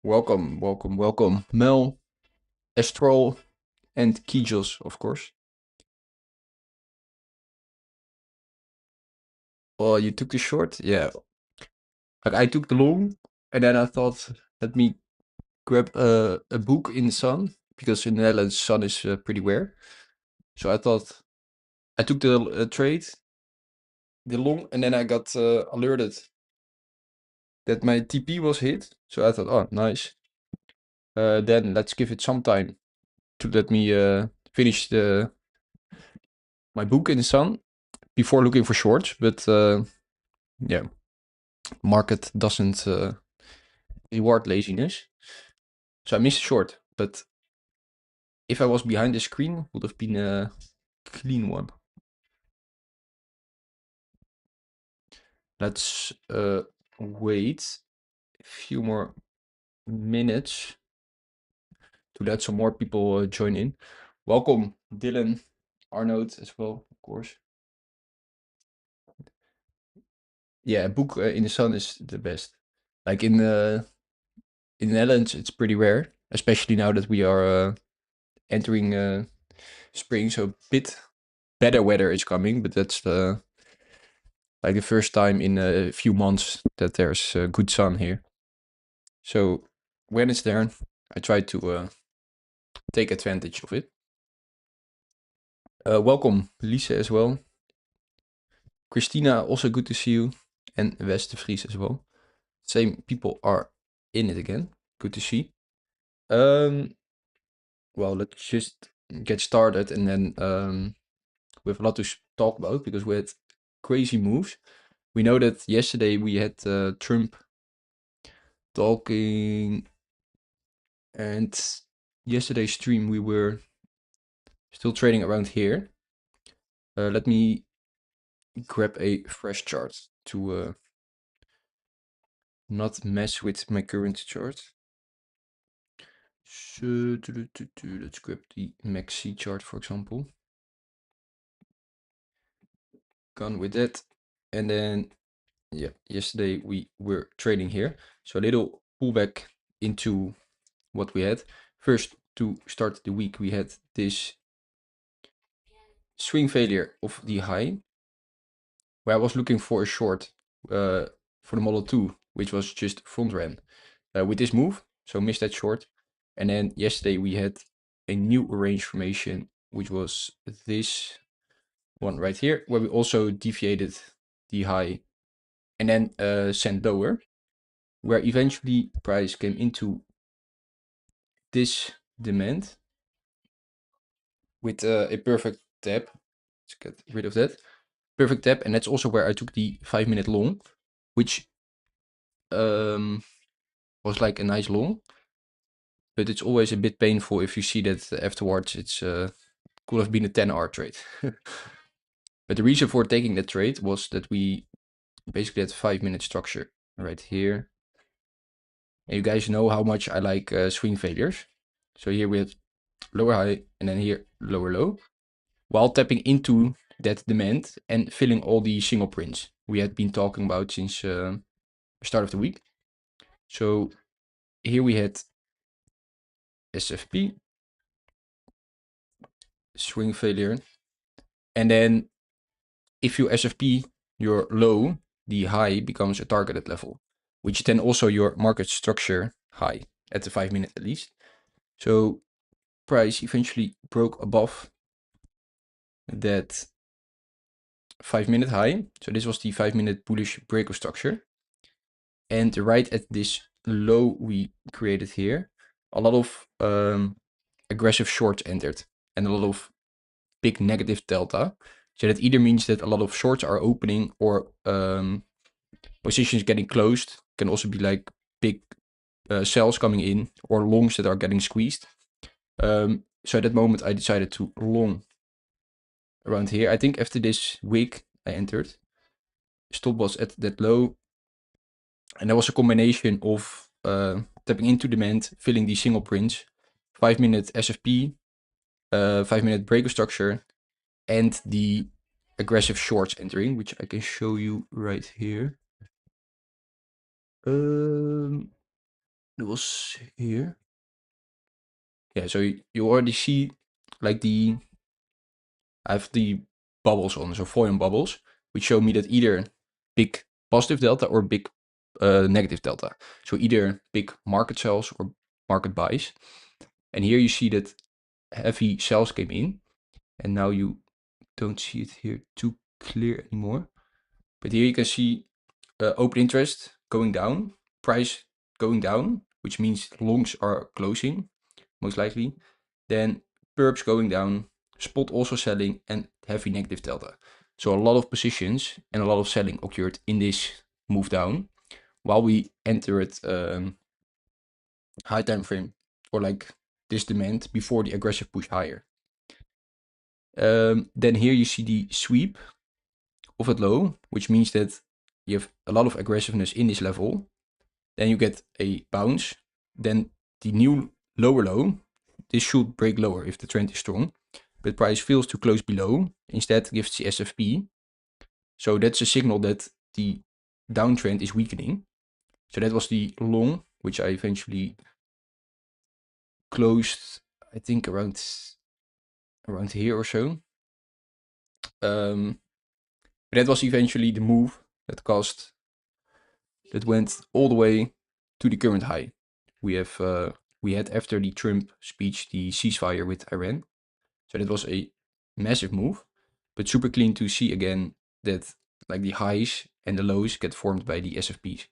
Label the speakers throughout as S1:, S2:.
S1: Welcome, welcome, welcome. Mel, Astral, and Kijos, of course. Well, you took the short? Yeah. Like, I took the long, and then I thought, let me grab a book in the sun, because in the Netherlands, sun is pretty rare. So I thought, I took the trade, the long, and then I got alerted that my TP was hit. So I thought, oh, nice. Then let's give it some time to let me finish my book in the sun before looking for shorts. But yeah, market doesn't reward laziness. So I missed a short, but if I was behind the screen, would have been a clean one. Let's wait a few more minutes to let some more people join in. Welcome, Dylan, Arnold as well, of course. Yeah, a book in the sun is the best. Like in the Netherlands, it's pretty rare, especially now that we are entering spring. So a bit better weather is coming, but that's like the first time in a few months that there's good sun here. So when it's there, I try to take advantage of it. Welcome, Lisa, as well. Christina, also good to see you. And West de Vries as well. Same people are in it again. Good to see. Well, let's just get started, and then we have a lot to talk about because we had crazy moves. We know that yesterday we had Trump talking, and yesterday's stream we were still trading around here. Let me grab a fresh chart to not mess with my current chart. So let's grab the MACD chart, for example. Gone with that. And then, yeah, yesterday we were trading here. So a little pullback into what we had. First, to start the week, we had this swing failure of the high, where I was looking for a short for the Model 2, which was just front ran with this move. So missed that short. And then yesterday we had a new range formation, which was this one right here, where we also deviated the high, and then sent lower, where eventually price came into this demand with a perfect tap. Let's get rid of that. Perfect tap, and that's also where I took the 5-minute long, which was like a nice long, but it's always a bit painful if you see that afterwards. It's could have been a 10-hour trade. But the reason for taking that trade was that we basically had 5-minute structure right here. And you guys know how much I like swing failures. So here we have lower high, and then here lower low, while tapping into that demand and filling all the single prints we had been talking about since the start of the week. So here we had SFP, swing failure, and then if you SFP your low, the high becomes a targeted level, which is then also your market structure high at the 5-minute at least. So price eventually broke above that 5-minute high. So this was the 5-minute bullish break of structure. And right at this low we created here, a lot of aggressive shorts entered and a lot of big negative delta. So that either means that a lot of shorts are opening or positions getting closed. Can also be like big sells coming in or longs that are getting squeezed. So at that moment I decided to long around here. I think after this wick I entered. Stop was at that low. And there was a combination of tapping into demand, filling the single prints, 5-minute SFP, 5-minute breaker structure, and the aggressive shorts entering, which I can show you right here. It was here. Yeah, so you already see like I have the bubbles on, so volume bubbles, which show me that either big positive delta or big negative delta. So either big market sells or market buys. And here you see that heavy sells came in, and now you don't see it here too clear anymore. But here you can see open interest going down, price going down, which means longs are closing, most likely. Then perps going down, spot also selling, and heavy negative delta. So a lot of positions and a lot of selling occurred in this move down, while we entered high time frame or like this demand before the aggressive push higher. Then here you see the sweep of it low, which means that you have a lot of aggressiveness in this level. Then you get a bounce. Then the new lower low, this should break lower if the trend is strong, but price fails to close below, instead gives the SFP. So that's a signal that the downtrend is weakening. So that was the long, which I eventually closed, I think around here or so. But that was eventually the move that went all the way to the current high. We had after the Trump speech the ceasefire with Iran. So that was a massive move, but super clean to see again that like the highs and the lows get formed by the SFPs.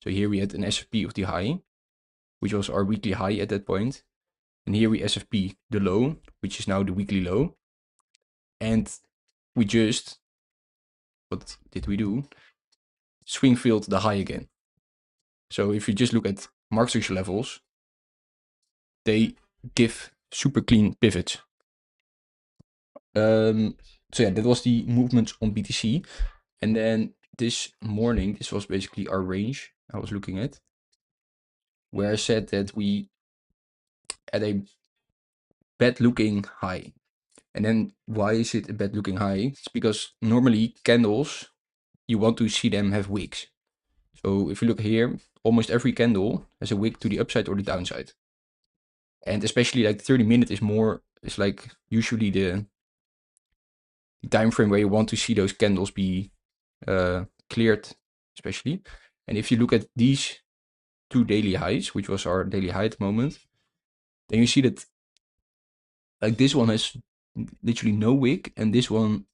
S1: So here we had an SFP of the high, which was our weekly high at that point. And here we SFP the low, which is now the weekly low. And we just, what did we do? Swing filled the high again. So if you just look at market structure levels, they give super clean pivots. So yeah, that was the movements on BTC. And then this morning, this was basically our range I was looking at, where I said that we had a bad looking high. And then why is it a bad looking high? It's because normally candles, you want to see them have wicks. So if you look here, almost every candle has a wick to the upside or the downside. And especially like 30-minute is like usually the time frame where you want to see those candles be cleared, especially. And if you look at these two daily highs, which was our daily high at the moment, then you see that like this one has literally no wick, and this one,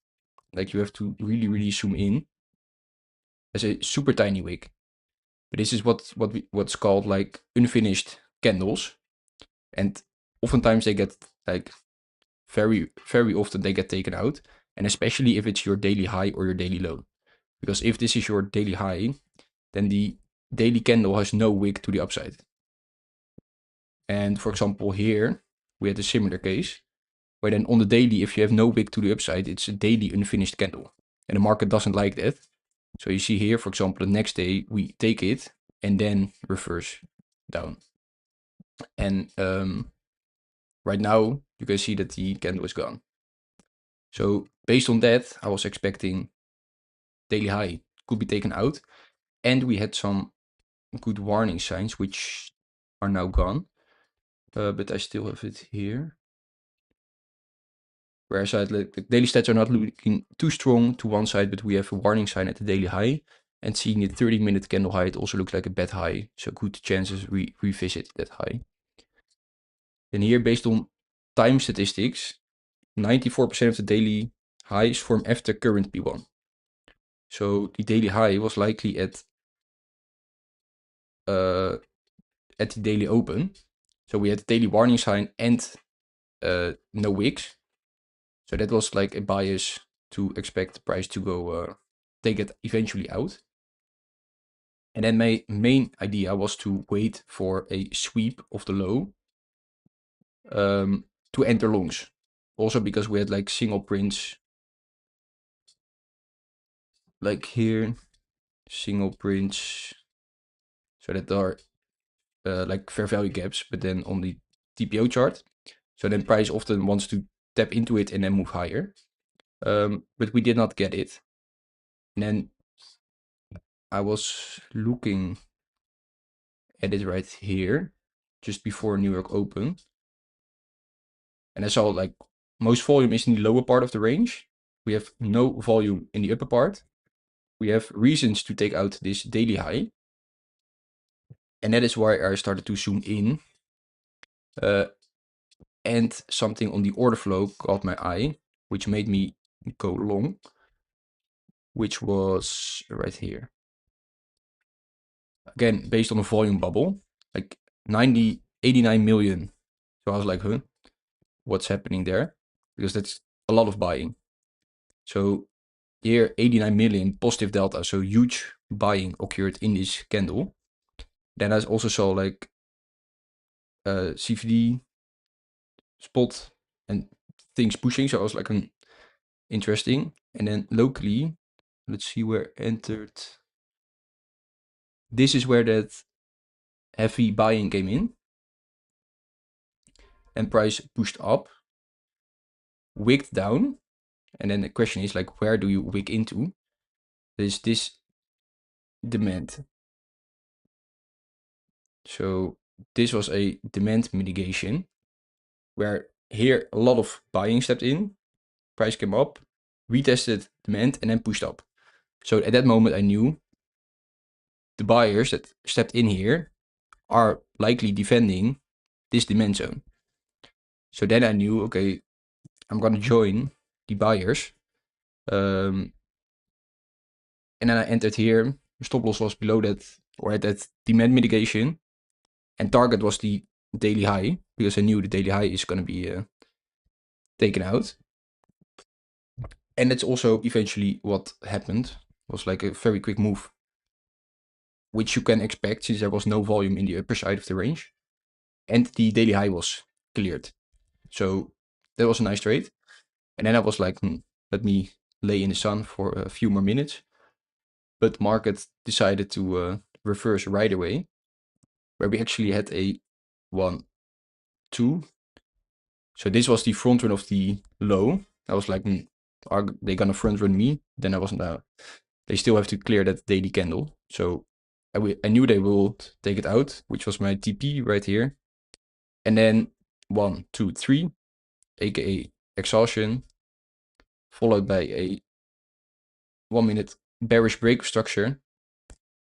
S1: like you have to really, really zoom in as a super tiny wick. But this is what's called like unfinished candles, and oftentimes they get like very often they get taken out, and especially if it's your daily high or your daily low. Because if this is your daily high, then the daily candle has no wick to the upside. And for example, here we had a similar case where then on the daily, if you have no wick to the upside, it's a daily unfinished candle. And the market doesn't like that. So you see here, for example, the next day we take it and then reverse down. And right now you can see that the candle is gone. So based on that, I was expecting daily high could be taken out. And we had some good warning signs, which are now gone. But I still have it here. Whereas the daily stats are not looking too strong to one side, but we have a warning sign at the daily high. And seeing the 30-minute candle high, it also looks like a bad high. So good chances we revisit that high. And here, based on time statistics, 94% of the daily highs form after current P1. So the daily high was likely at the daily open. So we had the daily warning sign and no wicks. So that was like a bias to expect the price to go take it eventually out. And then my main idea was to wait for a sweep of the low to enter longs. Also because we had like single prints, like here, single prints, so that are like fair value gaps, but then on the TPO chart. So then price often wants to tap into it and then move higher. But we did not get it. And then I was looking at it right here, just before New York Open. And I saw like most volume is in the lower part of the range. We have no volume in the upper part. We have reasons to take out this daily high. And that is why I started to zoom in. And something on the order flow caught my eye, which made me go long, which was right here. Again, based on a volume bubble, like 89 million. So I was like, huh, what's happening there? Because that's a lot of buying. So here, 89 million positive delta, so huge buying occurred in this candle. Then I also saw like CVD, spot, and things pushing. So I was like, interesting. And then locally, let's see where entered. This is where that heavy buying came in. And price pushed up, wicked down. And then the question is like, where do you wick into? There's this demand. So this was a demand mitigation where here a lot of buying stepped in, price came up, retested demand and then pushed up. So at that moment I knew the buyers that stepped in here are likely defending this demand zone. So then I knew, okay, I'm gonna join the buyers. And then I entered here, stop loss was below that or at that demand mitigation, and target was the daily high because I knew the daily high is gonna be taken out. And that's also eventually what happened. It was like a very quick move, which you can expect since there was no volume in the upper side of the range. And the daily high was cleared. So that was a nice trade. And then I was like, let me lay in the sun for a few more minutes. But market decided to reverse right away, where we actually had a 1, 2. So this was the front run of the low. I was like, are they gonna front run me? Then I wasn't. They still have to clear that daily candle. So I knew they would take it out, which was my TP right here. And then 1, 2, 3, aka exhaustion, followed by a 1-minute bearish break structure.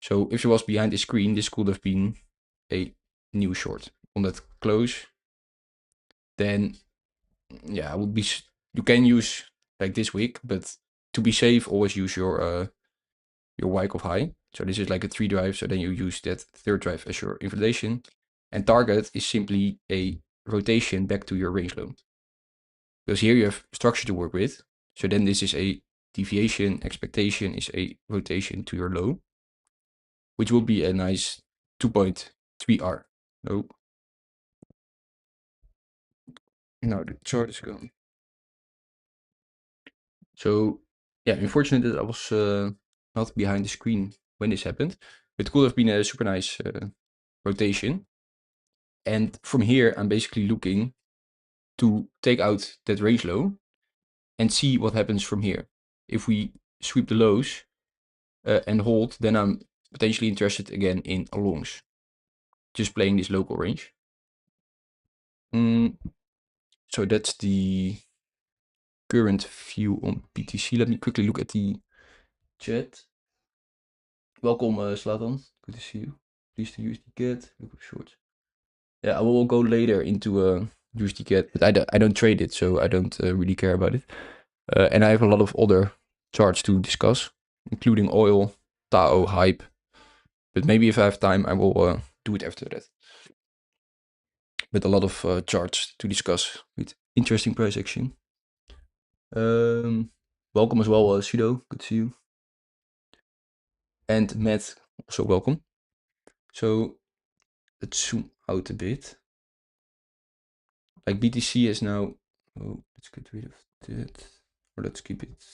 S1: So if it was behind the screen, this could have been a new short on that close. Then yeah, I would be. You can use like this wick, but to be safe, always use your your Wyckoff of high. So this is like a 3 drive, so then you use that 3rd drive as your invalidation. And target is simply a rotation back to your range low. Because here you have structure to work with. So then this is a deviation, expectation is a rotation to your low, which will be a nice 2.3R. No. Now the chart is gone. So yeah, unfortunate that I was not behind the screen when this happened. It could have been a super nice rotation. And from here, I'm basically looking to take out that range low and see what happens from here. If we sweep the lows and hold, then I'm potentially interested again in longs. Just playing this local range. So that's the current view on BTC. Let me quickly look at the chat. Welcome, Slatan. Good to see you. Please to USD CAD. Look up shorts. Yeah, I will go later into USD CAD, but I don't trade it, so I don't really care about it. And I have a lot of other charts to discuss, including oil, Tao, hype. But maybe if I have time, I will do it after that. But a lot of charts to discuss with interesting price action. Welcome as well, Sudo. Good to see you. And Matt, also welcome. So let's zoom out a bit. Like BTC is now, oh, let's get rid of that, or let's keep it.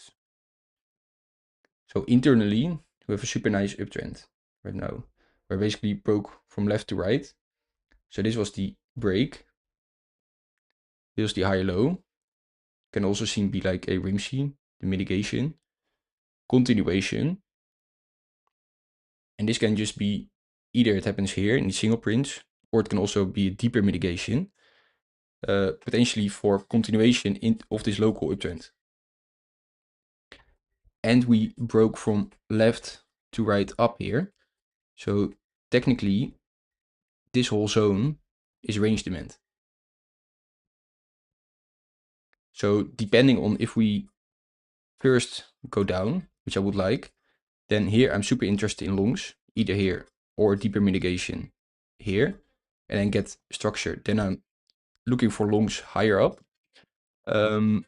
S1: So internally, we have a super nice uptrend right now. Where basically broke from left to right. So this was the break. This was the higher low. Can also seem to be like a Rimsey, the mitigation, continuation. And this can just be either it happens here in the single prints, or it can also be a deeper mitigation, potentially for continuation of this local uptrend. And we broke from left to right up here. So technically, this whole zone is range demand. So depending on if we first go down, which I would like, then here I'm super interested in longs, either here or deeper mitigation here, and then get structure. Then I'm looking for longs higher up. When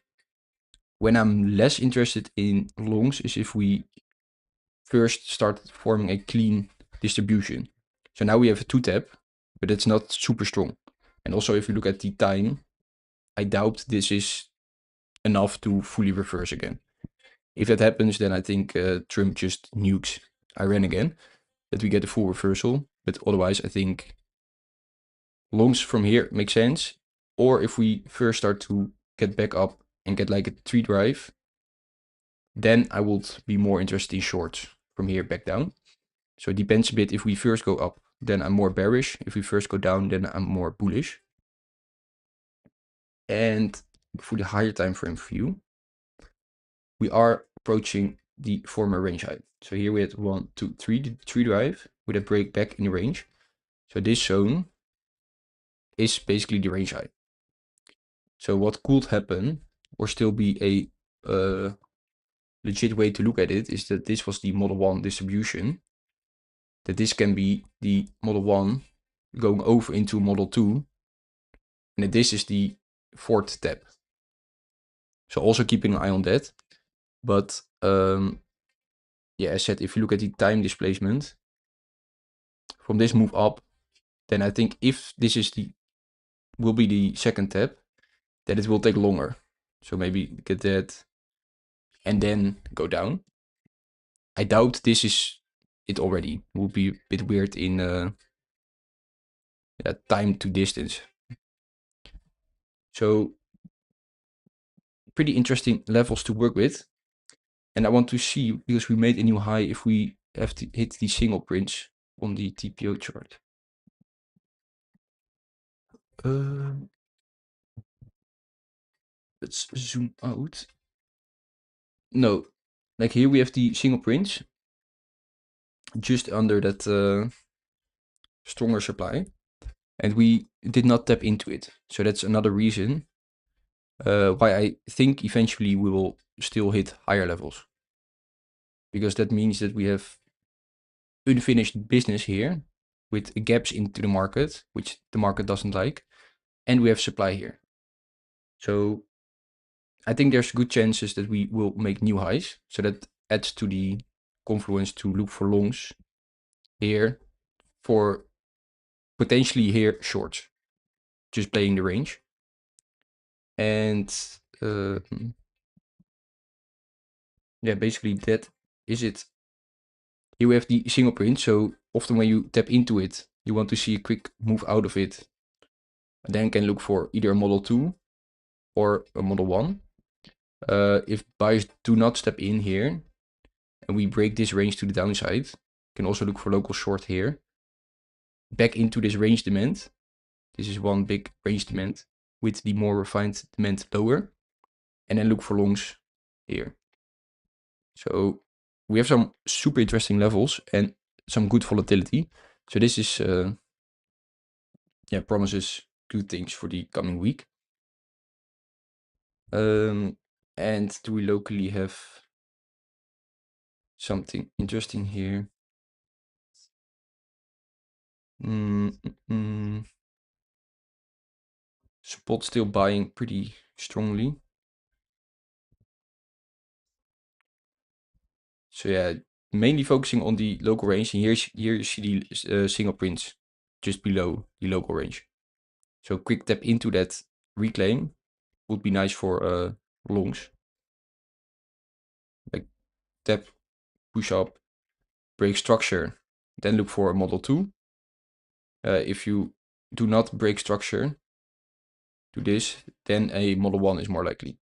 S1: I'm less interested in longs is if we first start forming a clean distribution. So now we have a 2-tap, but it's not super strong. And also if you look at the time, I doubt this is enough to fully reverse again. If that happens, then I think Trump just nukes Iran again, that we get a full reversal. But otherwise, I think longs from here make sense. Or if we first start to get back up and get like a 3 drive, then I would be more interested in shorts from here back down. So it depends a bit. If we first go up, then I'm more bearish. If we first go down, then I'm more bullish. And for the higher time frame view, we are approaching the former range high. So here we had 1, 2, 3, the 3 drive with a break back in the range. So this zone is basically the range high. So what could happen, or still be a legit way to look at it, is that this was the Model 1 distribution. That this can be the Model 1 going over into Model 2. And that this is the 4th tap. So also keeping an eye on that. But yeah, as said, if you look at the time displacement from this move up, then I think if this is will be the 2nd tap, then it will take longer. So maybe get that and then go down. I doubt this is it already. It would be a bit weird in time to distance. So pretty interesting levels to work with. And I want to see, because we made a new high, if we have to hit the single prints on the TPO chart. Let's zoom out. No, like here we have the single prints just under that stronger supply, and we did not tap into it. So that's another reason why I think eventually we will still hit higher levels. because that means that we have unfinished business here with gaps into the market, which the market doesn't like, and we have supply here. So I think there's good chances that we will make new highs. So that adds to the confluence to look for longs here, for potentially here shorts, just playing the range. And yeah, basically that is it. Here we have the single print. So often when you tap into it, you want to see a quick move out of it. And then can look for either a model 2 or a model 1. If buyers do not step in here and we break this range to the downside, you can also look for local short here. Back into this range demand. This is one big range demand with the more refined demand lower. And then look for longs here. So we have some super interesting levels and some good volatility. So this is, promises good things for the coming week. And do we locally have something interesting here? Spot still buying pretty strongly. So yeah, mainly focusing on the local range. And here you see the single prints just below the local range. So quick tap into that reclaim would be nice for longs. Like tap, push up, break structure, then look for a model 2. If you do not break structure, do this, then a model 1 is more likely.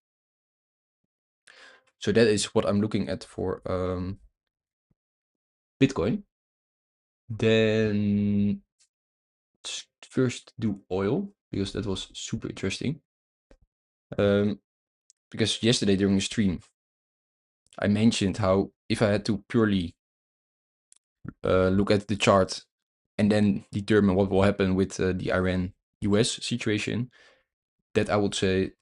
S1: So that is what I'm looking at for Bitcoin. Then first do oil, because that was super interesting. Because yesterday during the stream, I mentioned how if I had to purely look at the chart and then determine what will happen with the Iran-US situation, that I would say,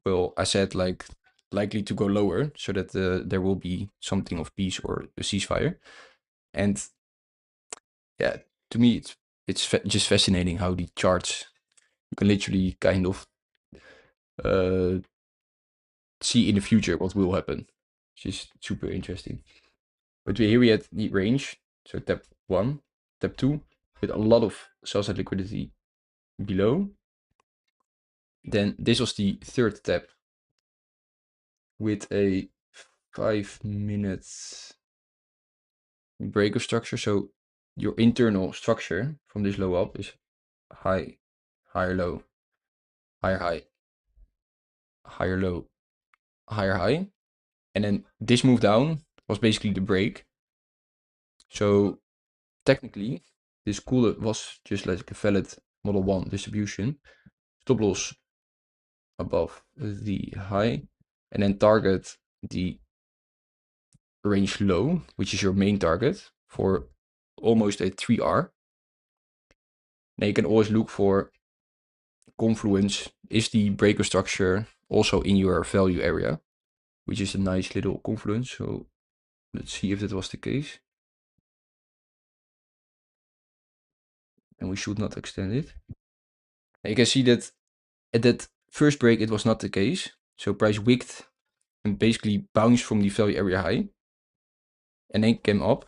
S1: well, I said like likely to go lower so that there will be something of peace or a ceasefire. And yeah, to me, it's just fascinating how the charts, you can literally kind of see in the future what will happen, which is super interesting. But here we had the range, so tap 1, tap 2, with a lot of sell-side liquidity below. Then this was the third tap with a 5-minute break of structure. So your internal structure from this low up is high, higher low, higher high, higher low, higher high. And then this move down was basically the break. So technically, this cooler was just like a valid model 1 distribution. Stop loss above the high, and then target the range low, which is your main target for almost a 3R. Now you can always look for confluence. Is the breaker structure also in your value area, which is a nice little confluence. So let's see if that was the case. And we should not extend it. Now you can see that at that first break, it was not the case. So price wicked and basically bounced from the value area high and then came up.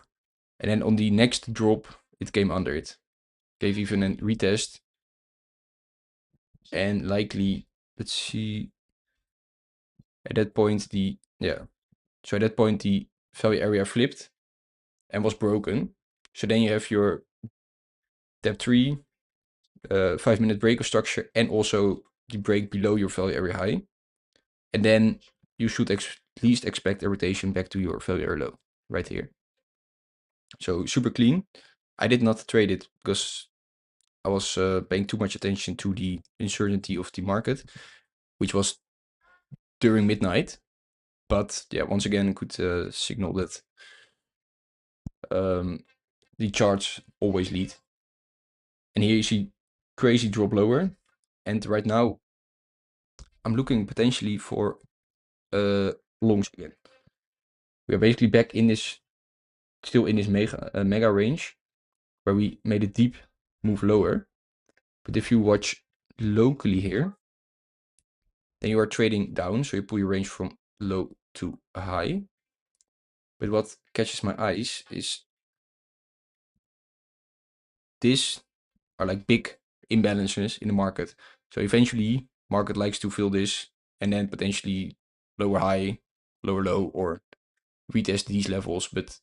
S1: And then on the next drop, it came under it. Gave even a retest. And likely, let's see, at that point, so at that point, the value area flipped and was broken. So then you have your tap 3, 5-minute break of structure, and also the break below your value area high. And then you should at least expect a rotation back to your value area low, right here. So super clean. I did not trade it because I was paying too much attention to the uncertainty of the market, which was during midnight. But yeah, once again, could signal that the charts always lead. And here you see crazy drop lower. And right now, I'm looking potentially for longs again. We are basically back in this, still in this mega range, where we made a deep move lower. But if you watch locally here, then you are trading down, so you pull your range from low to high. But what catches my eyes is this are like big imbalances in the market. So eventually, market likes to fill this and then potentially lower high, lower low, or retest these levels. But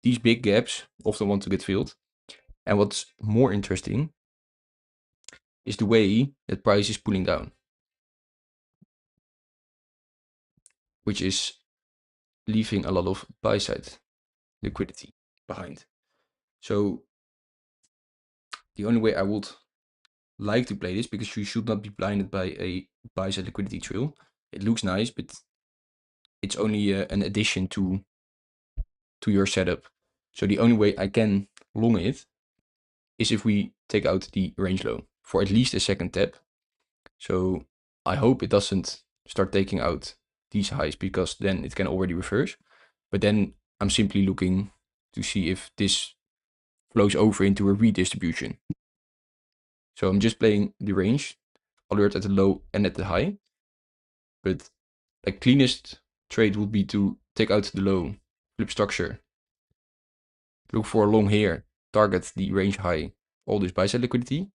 S1: these big gaps often want to get filled. And what's more interesting is the way that price is pulling down, which is leaving a lot of buy side liquidity behind. So the only way I would like to play this, because you should not be blinded by a buy side liquidity trail. It looks nice, but it's only an addition to your setup. So the only way I can long it is if we take out the range low for at least a second tap. So I hope it doesn't start taking out these highs, because then it can already reverse. But then I'm simply looking to see if this flows over into a redistribution. So I'm just playing the range, alert at the low and at the high. But the cleanest trade would be to take out the low, flip structure, look for a long here, target the range high, all this buy side liquidity,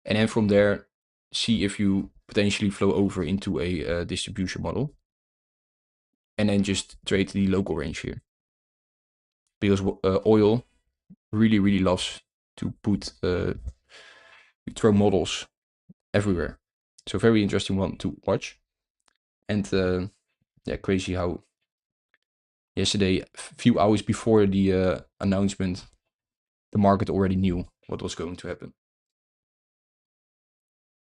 S1: and then from there see if you potentially flow over into a distribution model, and then just trade the local range here, because oil really loves to put throw models everywhere. So very interesting one to watch. And yeah, crazy how yesterday, a few hours before the announcement, the market already knew what was going to happen.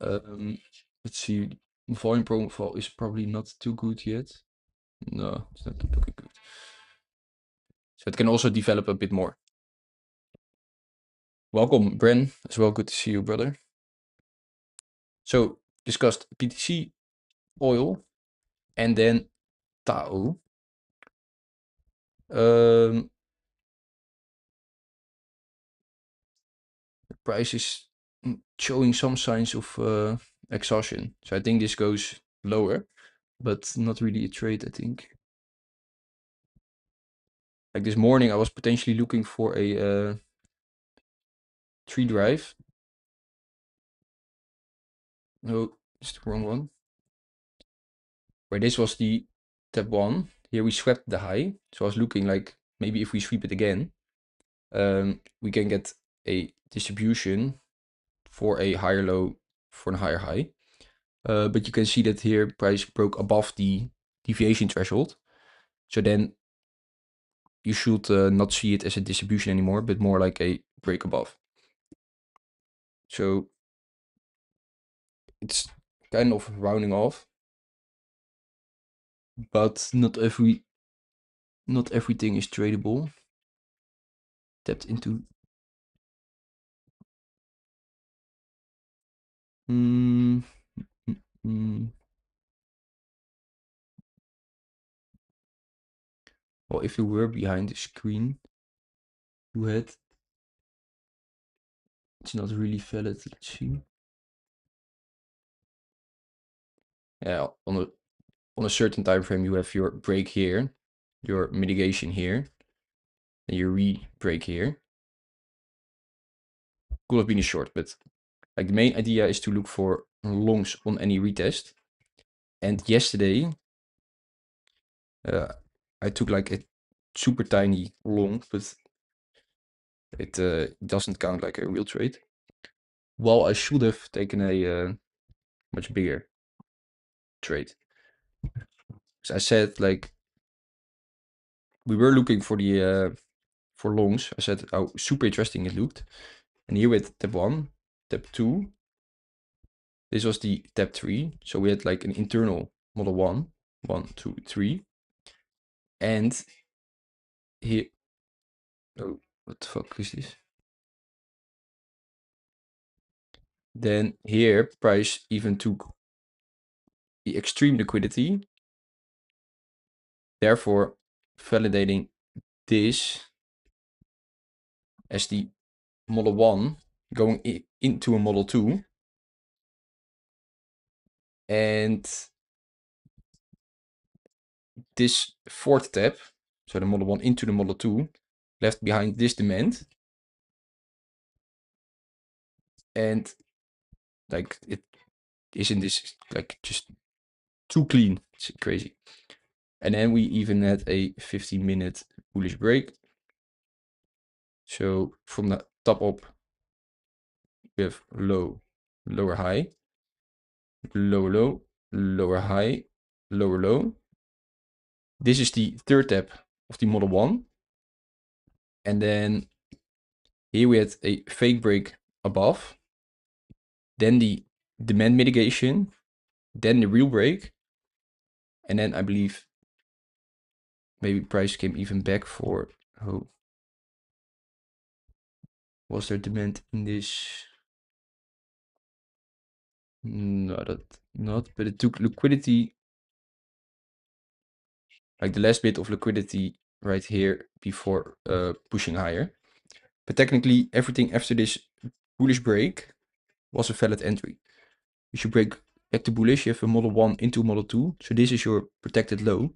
S1: Let's see, volume profile is probably not too good yet. No, it's not looking good. So it can also develop a bit more. Welcome, Bren, as well. Good to see you, brother. So discussed BTC, oil, and then Tao. The price is showing some signs of exhaustion. So I think this goes lower, but not really a trade, I think. Like this morning, I was potentially looking for a tree drive. No, it's the wrong one. Where this was the tap one. Here we swept the high. So I was looking like maybe if we sweep it again, we can get a distribution for a higher low, for a higher high. But you can see that here price broke above the deviation threshold. So then you should not see it as a distribution anymore, but more like a break above. So it's kind of rounding off, but not everything is tradable. Tapped into. Well, if you were behind the screen, you had. It's not really valid. Let's see. Yeah, on a certain time frame, you have your break here, your mitigation here, and your re-break here. Could have been a short, but like the main idea is to look for longs on any retest. And yesterday, I took like a super tiny long, but it doesn't count like a real trade. Well, I should have taken a much bigger trade. So I said, like, we were looking for the for longs. I said how super interesting it looked. And here with tab 1, tab 2, this was the tab 3. So we had like an internal model 1, 1, 2, 3. And here, oh, what the fuck is this? Then here, price even took the extreme liquidity. Therefore, validating this as the model 1 going into a model 2. And this fourth tab, so the model 1 into the model 2, left behind this demand. And like it isn't this like just too clean. It's crazy. And then we even had a 15-minute bullish break. So from the top up, we have low, lower high, lower low, lower high, lower low. This is the third tab of the model 1. And then here we had a fake break above, then the demand mitigation, then the real break, and then I believe maybe price came even back for, oh, was there demand in this? No, that not, but it took liquidity, like the last bit of liquidity right here before pushing higher. But technically everything after this bullish break was a valid entry. If you break back to bullish, you have a model 1 into model 2. So this is your protected low.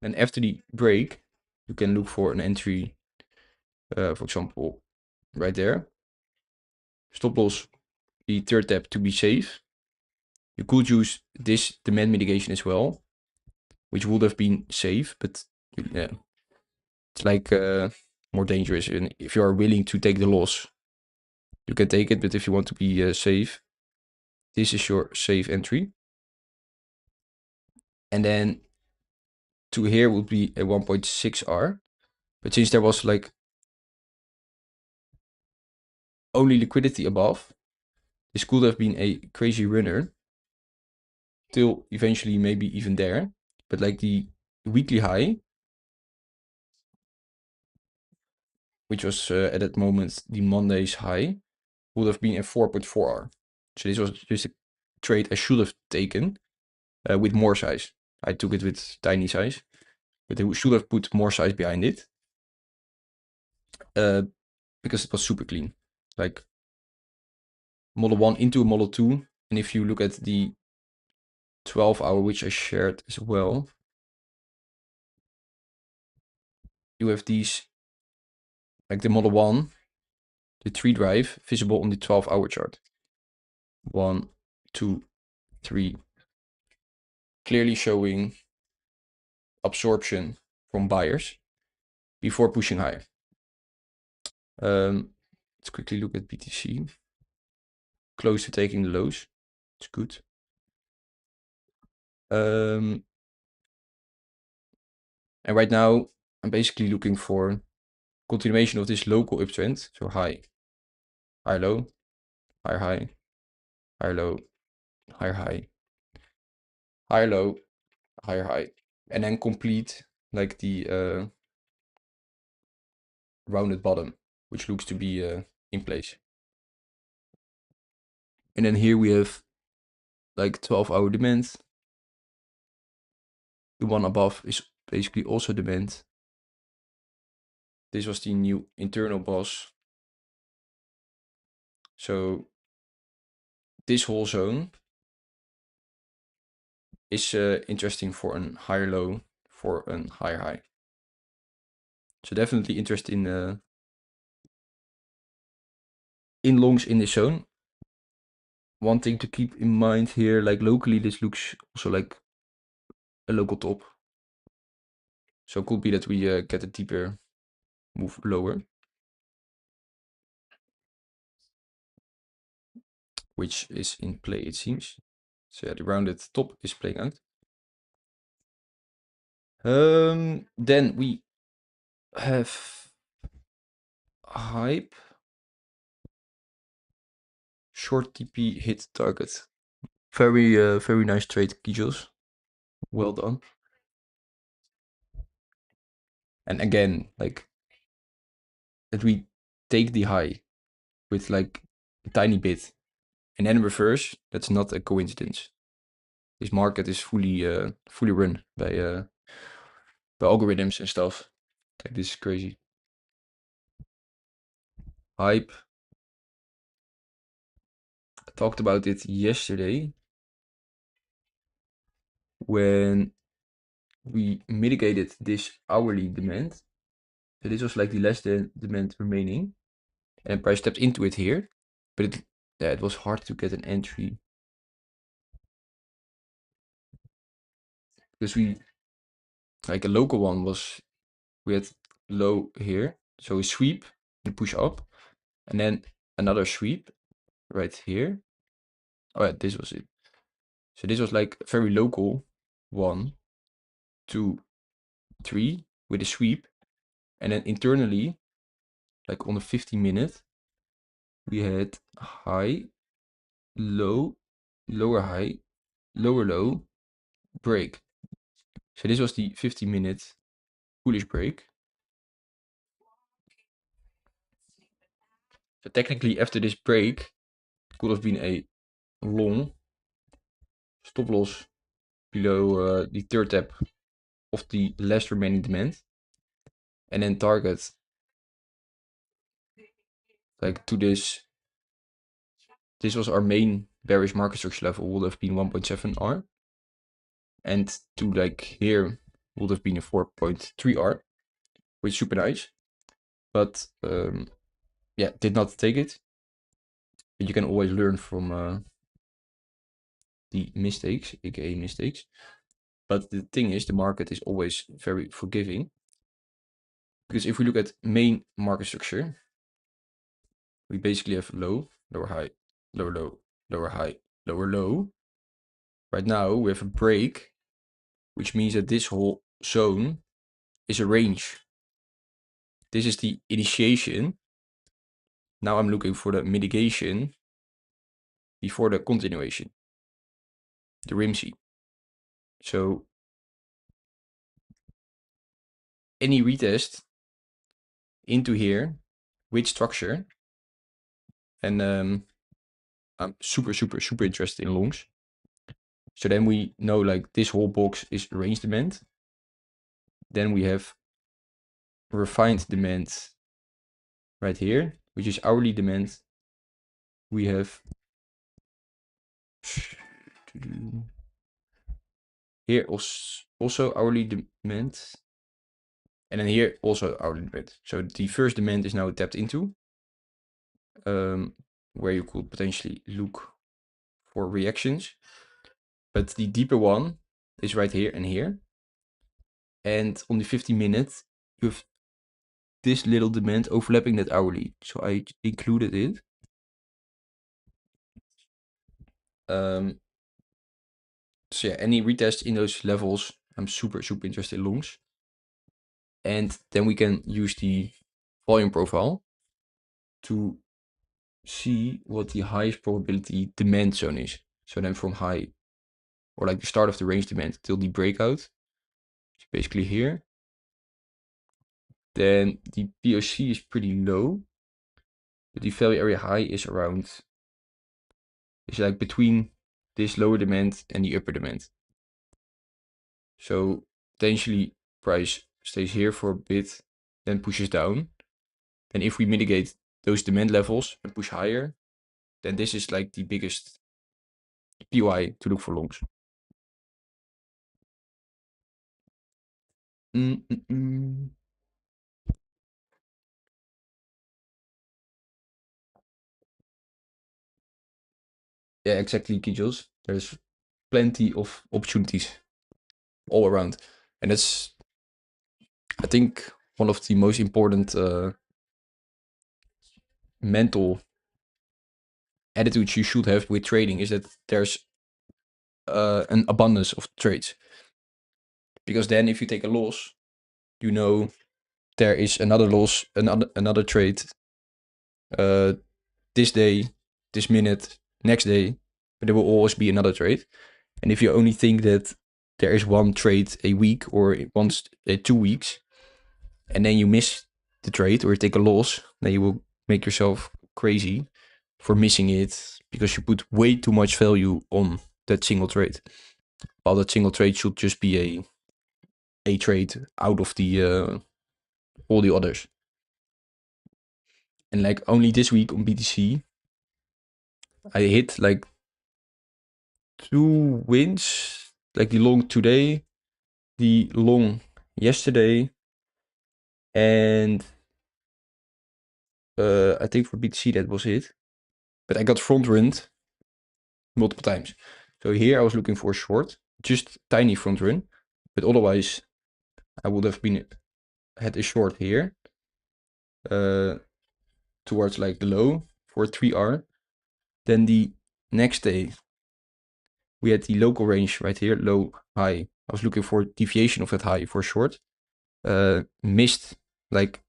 S1: And after the break, you can look for an entry, for example, right there. Stop loss, the third tab to be safe. You could use this demand mitigation as well, which would have been safe, but yeah, it's like more dangerous. And if you are willing to take the loss, you can take it. But if you want to be safe, this is your safe entry. And then to here would be a 1.6R. But since there was like only liquidity above, this could have been a crazy runner till eventually maybe even there. But like the weekly high, which was at that moment the Monday's high, would have been a 4.4R. So this was just a trade I should have taken with more size. I took it with tiny size, but I should have put more size behind it because it was super clean. Like model 1 into model 2. And if you look at the 12-hour, which I shared as well, you have these, like the model 1, the 3 drive visible on the 12-hour chart. 1, 2, 3, clearly showing absorption from buyers before pushing higher. Let's quickly look at BTC. Close to taking the lows. It's good. And right now, I'm basically looking for continuation of this local uptrend. So high, higher low, higher high, higher low, higher high, higher low, higher high. And then complete like the rounded bottom, which looks to be in place. And then here we have like 12-hour demand. The one above is basically also demand. This was the new internal boss. So this whole zone is interesting for a higher low, for a higher high. So definitely interest in longs in this zone. One thing to keep in mind here, like locally, this looks also like a local top. So it could be that we get a deeper move lower, which is in play, it seems. So yeah, the rounded top is playing out. Then we have hype. Short TP hit target. Very nice trade, Kijos. Well done. And again, like that we take the high with like a tiny bit and then reverse, that's not a coincidence. This market is fully run by the algorithms and stuff. Like this is crazy. Hype. I talked about it yesterday when we mitigated this hourly demand. So this was like the less than demand remaining, and price stepped into it here, but it was hard to get an entry because like a local one was, we had low here, so we sweep and push up, and then another sweep right here. Oh yeah, this was it. So this was like a very local 1, 2, 3 with a sweep, and then internally, like on the 50-minute, we had high, low, lower high, lower low, break. So this was the 50-minute bullish break. So technically after this break, could have been a long stop loss below the third tap of the last remaining demand, and then target like to this. This was our main bearish market structure level, would have been 1.7 R, and to like here would have been a 4.3 R, which is super nice. But yeah, did not take it. But you can always learn from the mistakes, aka mistakes. But the thing is, the market is always very forgiving. Because if we look at main market structure, we basically have low, lower high, lower low, lower high, lower low. Right now we have a break, which means that this whole zone is a range. This is the initiation. Now I'm looking for the mitigation before the continuation, the RIMC. So any retest into here with structure, and I'm super interested in longs. So then we know like this whole box is range demand. Then we have refined demand right here, which is hourly demand. We have here also hourly demand, and then here also hourly demand. So the first demand is now tapped into, where you could potentially look for reactions, but the deeper one is right here and here. And on the 50-minute, you have this little demand overlapping that hourly. So I included it. So yeah, any retest in those levels, I'm super interested in longs. And then we can use the volume profile to see what the highest probability demand zone is. So then from high, or like the start of the range demand till the breakout, it's basically here. Then the POC is pretty low, but the value area high is around, it's like between this lower demand and the upper demand. So potentially price stays here for a bit, then pushes down. And if we mitigate those demand levels and push higher, then this is like the biggest POI to look for longs. Yeah, exactly, Kijos. There's plenty of opportunities all around. And that's, I think, one of the most important mental attitudes you should have with trading is that there's an abundance of trades. Because then if you take a loss, you know there is another loss, another trade this day, this minute, next day, but there will always be another trade. And if you only think that there is one trade a week or once 2 weeks, and then you miss the trade or you take a loss, then you will make yourself crazy for missing it because you put way too much value on that single trade. While that single trade should just be a trade out of the all the others. And like only this week on BTC, I hit like 2 wins, like the long today, the long yesterday, and I think for BTC that was it. But I got front runned multiple times. So here I was looking for a short, just tiny front run, but otherwise I would have had a short here towards like the low for 3R. Then the next day we had the local range right here, low, high. I was looking for deviation of that high for short. Missed like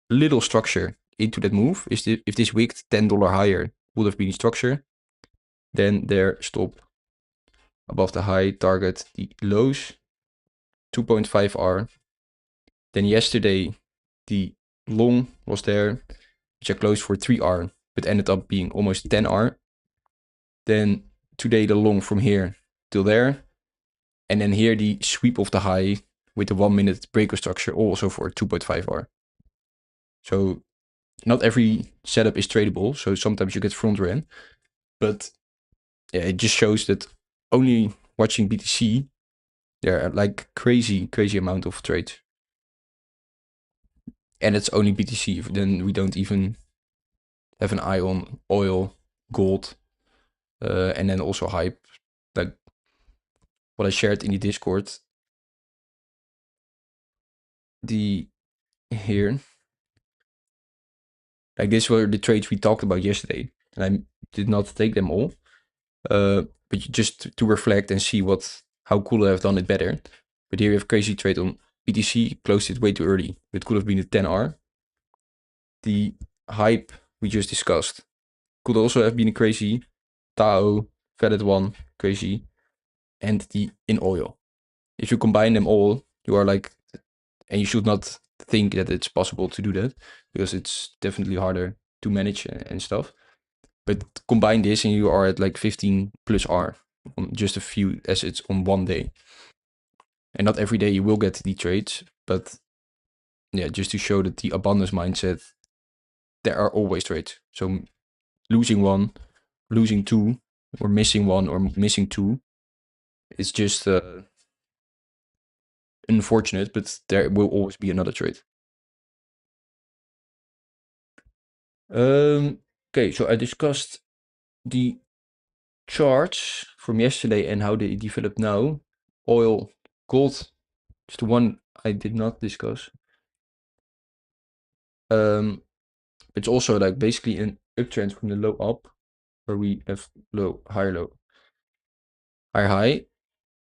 S1: little structure into that move. If this wicked $10 higher would have been structure, then their stop above the high target the lows, 2.5R. Then yesterday the long was there, which I closed for 3R, but ended up being almost 10R. Then today the long from here till there, and then here the sweep of the high with the 1 minute breaker structure also for 2.5R. So not every setup is tradable, so sometimes you get front run, but yeah, it just shows that only watching BTC, there are like crazy amount of trades. And it's only BTC, then we don't even have an eye on oil, gold, and then also hype, like what I shared in the Discord. Here, like these were the trades we talked about yesterday, and I did not take them all, but just to reflect and see how could I have done it better. But here we have crazy trade on BTC, closed it way too early. It could have been a 10R. The hype we just discussed could also have been a crazy. Tao, valid one, crazy, and the in oil. If you combine them all, you are like, and you should not think that it's possible to do that because it's definitely harder to manage and stuff. But combine this and you are at like 15 plus R on just a few assets on one day. And not every day you will get the trades, but yeah, just to show that the abundance mindset, there are always trades. So losing one, losing two, or missing one or missing two, it's just unfortunate, but there will always be another trade. Okay, so I discussed the charts from yesterday and how they develop now. Oil, gold is the one I did not discuss. It's also like basically an uptrend from the low up, where we have low, higher, high,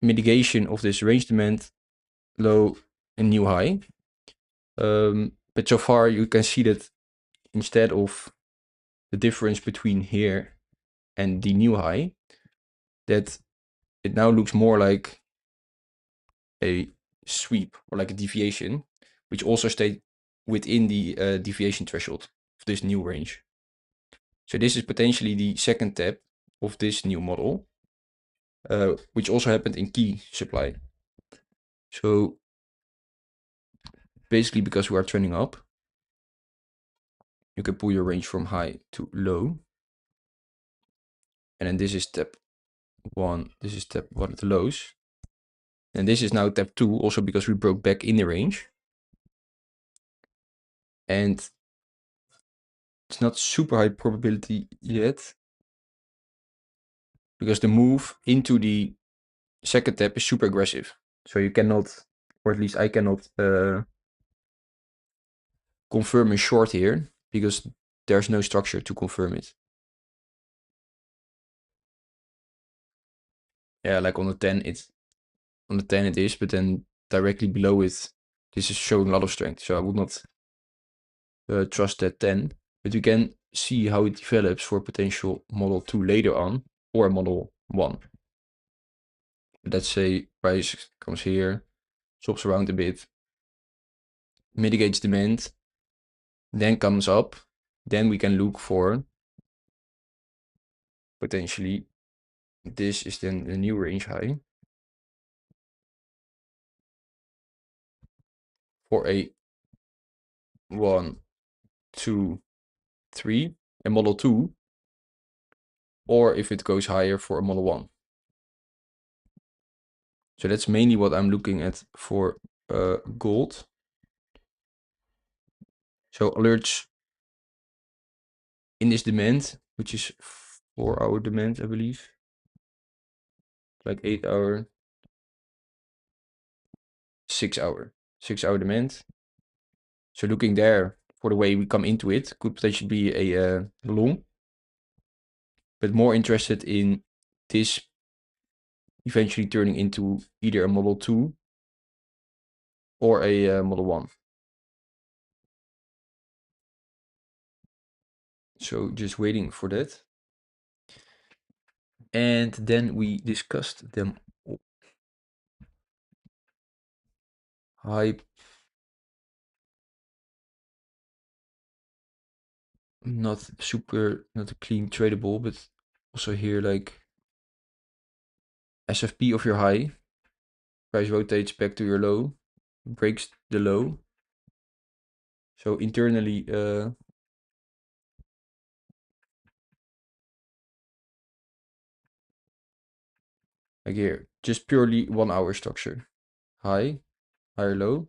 S1: mitigation of this range demand, low and new high. But so far you can see that instead of the difference between here and the new high, that it now looks more like a sweep or like a deviation, which also stayed within the deviation threshold of this new range. So this is potentially the second tap of this new model, which also happened in key supply. So basically, because we are trending up, you can pull your range from high to low. And then this is step 1, this is step 1 of the lows. And this is now step 2, also because we broke back in the range. And it's not super high probability yet, because the move into the second tap is super aggressive. So you cannot, or at least I cannot, confirm a short here, because there's no structure to confirm it. Yeah, like on the 10 it is, but then directly below it, this is showing a lot of strength. So I would not trust that 10, but we can see how it develops for potential model 2 later on, or model 1. Let's say price comes here, chops around a bit, mitigates demand, then comes up, then we can look for potentially, this is then the new range high. for a 1, 2, 3 and model 2, or if it goes higher for a model 1. So that's mainly what I'm looking at for gold. So alerts in this demand, which is 4-hour demand, I believe, like 8-hour, 6-hour demand. So looking there for the way we come into it could potentially be a long, but more interested in this eventually turning into either a model 2 or a model 1. So just waiting for that. And then we discussed them all. Hype. Not a clean tradable, but also here like SFP of your high. Price rotates back to your low, breaks the low. So internally, like here, just purely 1-hour structure. High, higher low,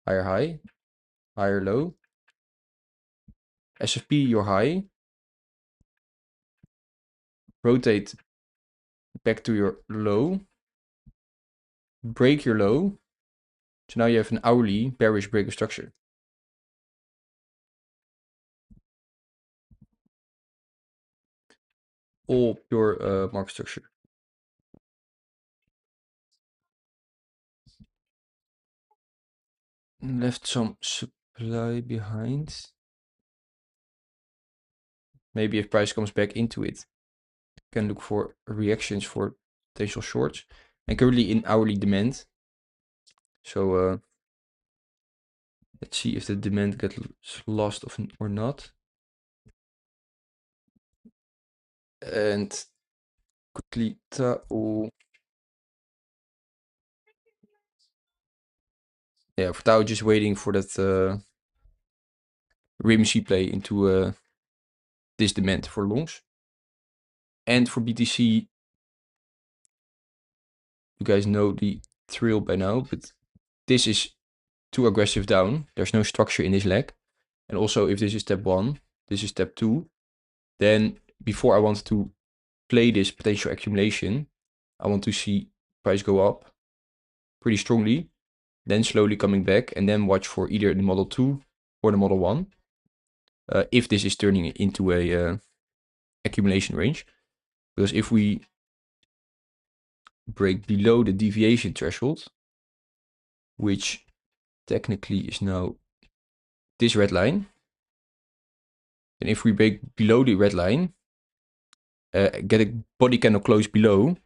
S1: higher high, higher low. SFP your high. Rotate back to your low. Break your low. So now you have an hourly bearish breaker structure. All pure market structure. Left some supply behind. Maybe if price comes back into it, can look for reactions for potential shorts. And currently in hourly demand. So let's see if the demand gets lost or not. And quickly Tao. Yeah, for Tao just waiting for that RIMC play into this demand for longs. And for BTC, you guys know the thrill by now, but this is too aggressive down. There's no structure in this leg. And also if this is step 1, this is step 2, then before I want to play this potential accumulation, I want to see price go up pretty strongly, then slowly coming back, and then watch for either the model 2 or the model 1. If this is turning into a accumulation range. Because if we break below the deviation threshold, which technically is now this red line, and if we break below the red line, get a body candle close below,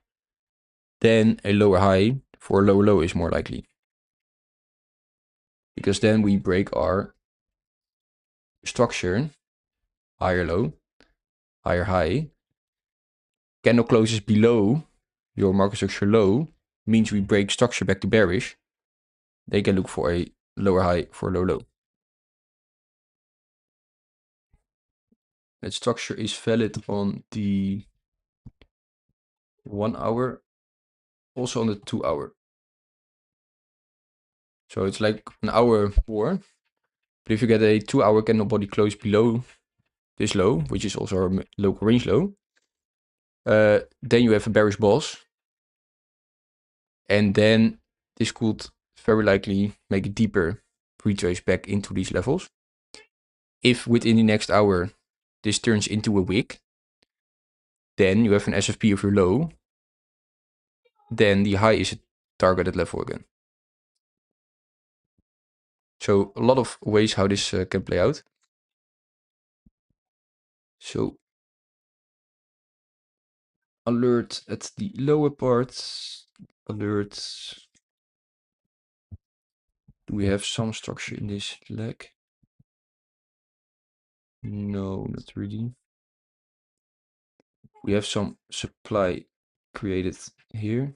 S1: then a lower high for a lower low is more likely. Because then we break our structure, higher low, higher high. Candle closes below your market structure low, means we break structure back to bearish. They can look for a lower high for a low low. That structure is valid on the 1 hour, also on the 2 hour. So it's like an hour more. But if you get a 2 hour candle body close below this low, which is also our local range low, then you have a bearish boss. And then this could very likely make a deeper retrace back into these levels. If within the next hour this turns into a wick, then you have an SFP of your low, then the high is a targeted level again. So a lot of ways how this can play out. So alert at the lower parts, alert. Do we have some structure in this leg? No, not really. We have some supply created here.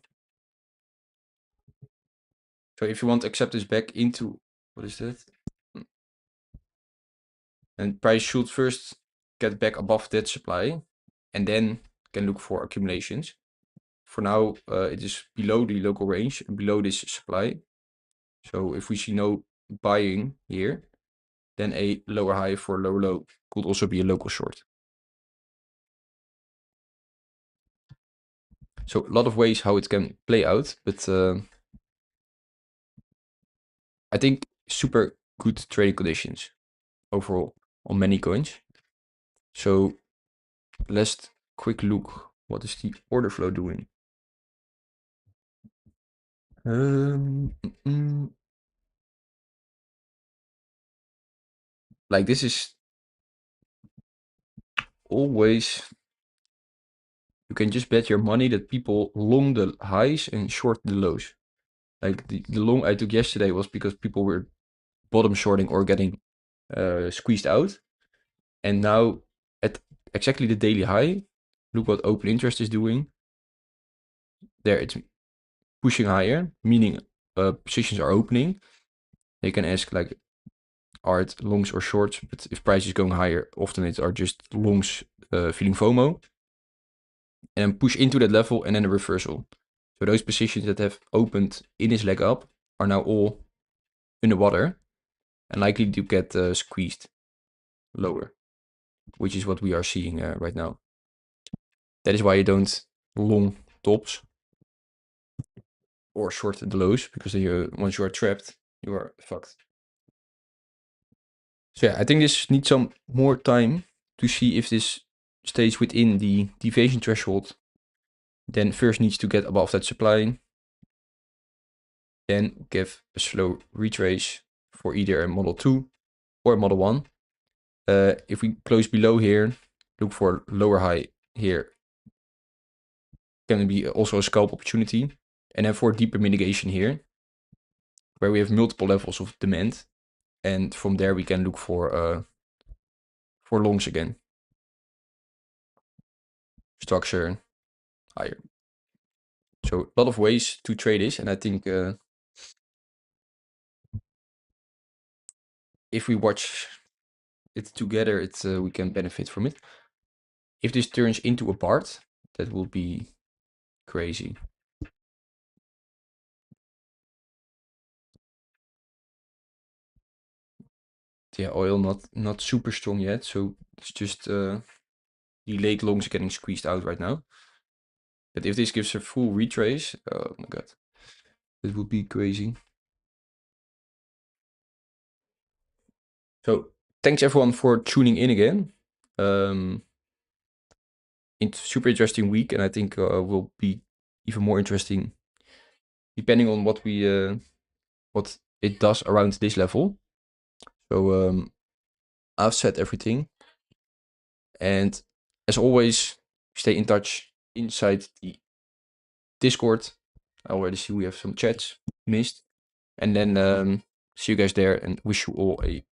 S1: So if you want to accept this back into, what is that? And price should first get back above that supply and then can look for accumulations. For now, it is below the local range and below this supply. So if we see no buying here, then a lower high for lower low could also be a local short. So a lot of ways how it can play out, but I think super good trading conditions overall on many coins. So let's quick look. What is the order flow doing? Like this is always, you can just bet your money that people long the highs and short the lows. Like the long I took yesterday was because people were bottom shorting or getting squeezed out. And now at exactly the daily high, look what open interest is doing. There it's pushing higher, meaning positions are opening. You can ask like, are it longs or shorts? But if price is going higher, often it are just longs feeling FOMO. And push into that level and then a reversal. So those positions that have opened in this leg up are now all underwater and likely to get squeezed lower, which is what we are seeing right now. That is why you don't long tops or short the lows, because once you are trapped, you are fucked. So yeah, I think this needs some more time to see if this stays within the deviation threshold. Then first needs to get above that supply, then give a slow retrace for either a model 2 or a model 1. If we close below here, look for lower high here. Can be also a scalp opportunity. And then for deeper mitigation here, where we have multiple levels of demand. And from there we can look for longs again. Structure higher. So a lot of ways to trade this, and I think if we watch it together, we can benefit from it. If this turns into a part, that will be crazy. Yeah, oil not super strong yet, so it's just the late longs getting squeezed out right now. But if this gives a full retrace, oh my god, it would be crazy. So thanks everyone for tuning in again. It's super interesting week, and I think will be even more interesting depending on what it does around this level. So I've said everything, and as always, stay in touch inside the Discord. I already see we have some chats missed, and then see you guys there, and wish you all a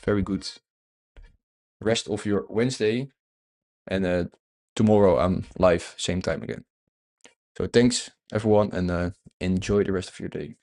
S1: very good rest of your Wednesday. And tomorrow I'm live same time again. So thanks everyone, and enjoy the rest of your day.